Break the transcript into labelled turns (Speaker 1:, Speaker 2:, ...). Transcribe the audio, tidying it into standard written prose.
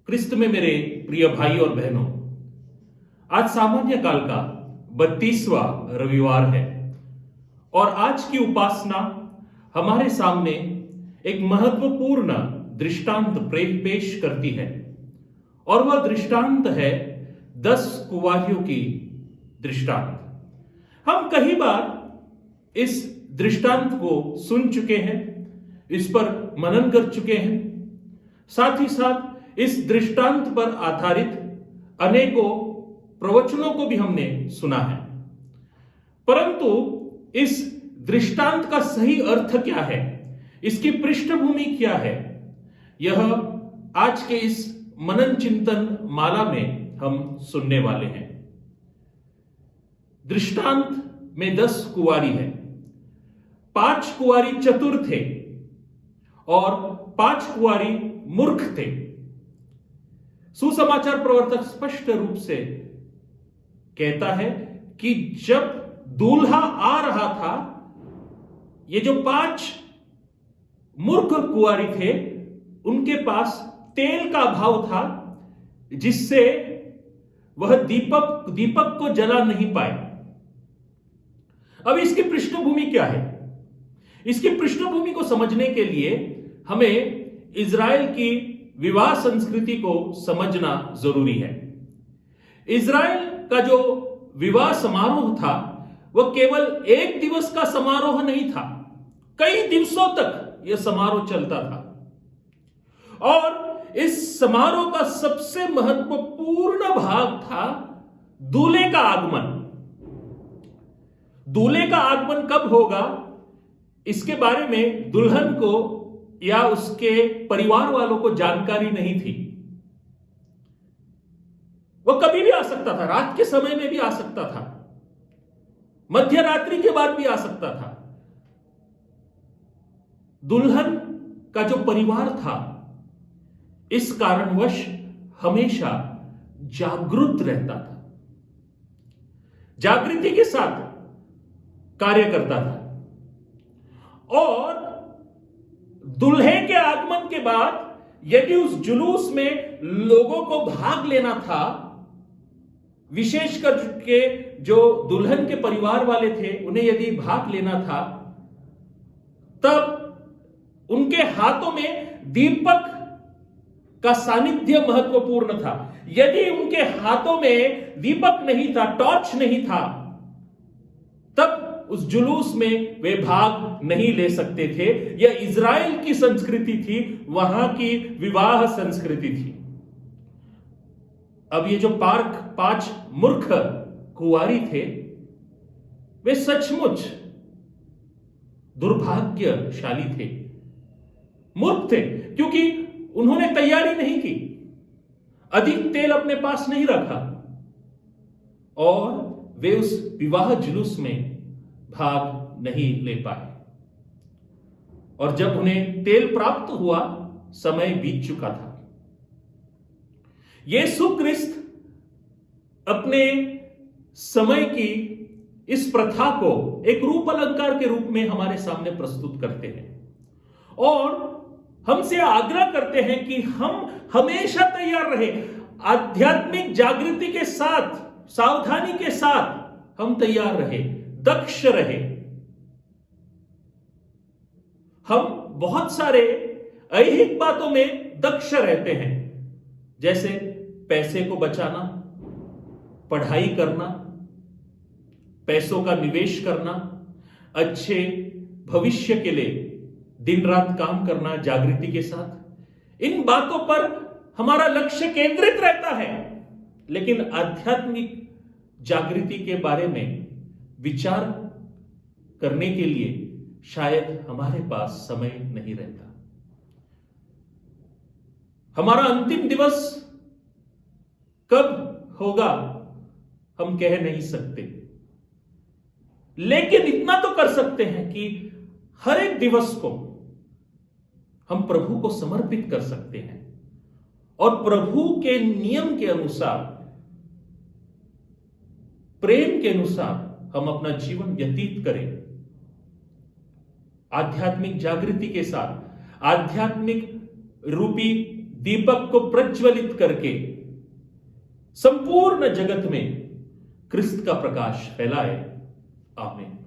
Speaker 1: क्रिस्त में मेरे प्रिय भाई और बहनों, आज सामान्य काल का 32वां रविवार है और आज की उपासना हमारे सामने एक महत्वपूर्ण दृष्टांत पेश करती है और वह दृष्टांत है 10 कुंवारियों की दृष्टांत। हम कई बार इस दृष्टांत को सुन चुके हैं, इस पर मनन कर चुके हैं, साथ ही साथ इस दृष्टांत पर आधारित अनेकों प्रवचनों को भी हमने सुना है। परंतु इस दृष्टांत का सही अर्थ क्या है, इसकी पृष्ठभूमि क्या है, यह आज के इस मनन चिंतन माला में हम सुनने वाले हैं। दृष्टांत में 10 कुंवारी है। 5 कुंवारी चतुर थे और 5 कुंवारी मूर्ख थे। सुसमाचार प्रवर्तक स्पष्ट रूप से कहता है कि जब दूल्हा आ रहा था, ये जो 5 मूर्ख कुंवारी थे, उनके पास तेल का अभाव था, जिससे वह दीपक को जला नहीं पाए। अब इसकी पृष्ठभूमि क्या है? इसकी पृष्ठभूमि को समझने के लिए हमें इजराइल की विवाह संस्कृति को समझना जरूरी है। इजराइल का जो विवाह समारोह था, वह केवल एक दिवस का समारोह नहीं था, कई दिवसों तक यह समारोह चलता था। और इस समारोह का सबसे महत्वपूर्ण भाग था दूल्हे का आगमन। दूल्हे का आगमन कब होगा, इसके बारे में दुल्हन को या उसके परिवार वालों को जानकारी नहीं थी। वह कभी भी आ सकता था, रात के समय में भी आ सकता था, मध्य रात्रि के बाद भी आ सकता था। दुल्हन का जो परिवार था, इस कारणवश हमेशा जागरूक रहता था, जागृति के साथ कार्य करता था। और दूल्हे के आगमन के बाद यदि उस जुलूस में लोगों को भाग लेना था, विशेष करके जो दुल्हन के परिवार वाले थे, उन्हें यदि भाग लेना था, तब उनके हाथों में दीपक का सानिध्य महत्वपूर्ण था। यदि उनके हाथों में दीपक नहीं था, टॉर्च नहीं था, तब उस जुलूस में वे भाग नहीं ले सकते थे। यह इजराइल की संस्कृति थी, वहां की विवाह संस्कृति थी। अब ये जो 5 मूर्ख कुंवारी थे, वे सचमुच दुर्भाग्यशाली थे, मूर्ख थे, क्योंकि उन्होंने तैयारी नहीं की, अधिक तेल अपने पास नहीं रखा और वे उस विवाह जुलूस में भाग नहीं ले पाए। और जब उन्हें तेल प्राप्त हुआ, समय बीत चुका था। यीशु क्रिस्त अपने समय की इस प्रथा को एक रूप अलंकार के रूप में हमारे सामने प्रस्तुत करते हैं और हमसे आग्रह करते हैं कि हम हमेशा तैयार रहे। आध्यात्मिक जागृति के साथ, सावधानी के साथ हम तैयार रहे, दक्ष रहे। हम बहुत सारे ऐहिक बातों में दक्ष रहते हैं, जैसे पैसे को बचाना, पढ़ाई करना, पैसों का निवेश करना, अच्छे भविष्य के लिए दिन रात काम करना जागृति के साथ। इन बातों पर हमारा लक्ष्य केंद्रित रहता है, लेकिन आध्यात्मिक जागृति के बारे में विचार करने के लिए शायद हमारे पास समय नहीं रहता। हमारा अंतिम दिवस कब होगा हम कह नहीं सकते, लेकिन इतना तो कर सकते हैं कि हर एक दिवस को हम प्रभु को समर्पित कर सकते हैं और प्रभु के नियम के अनुसार, प्रेम के अनुसार हम अपना जीवन व्यतीत करें। आध्यात्मिक जागृति के साथ, आध्यात्मिक रूपी दीपक को प्रज्वलित करके संपूर्ण जगत में क्रिस्त का प्रकाश फैलाए। आमीन।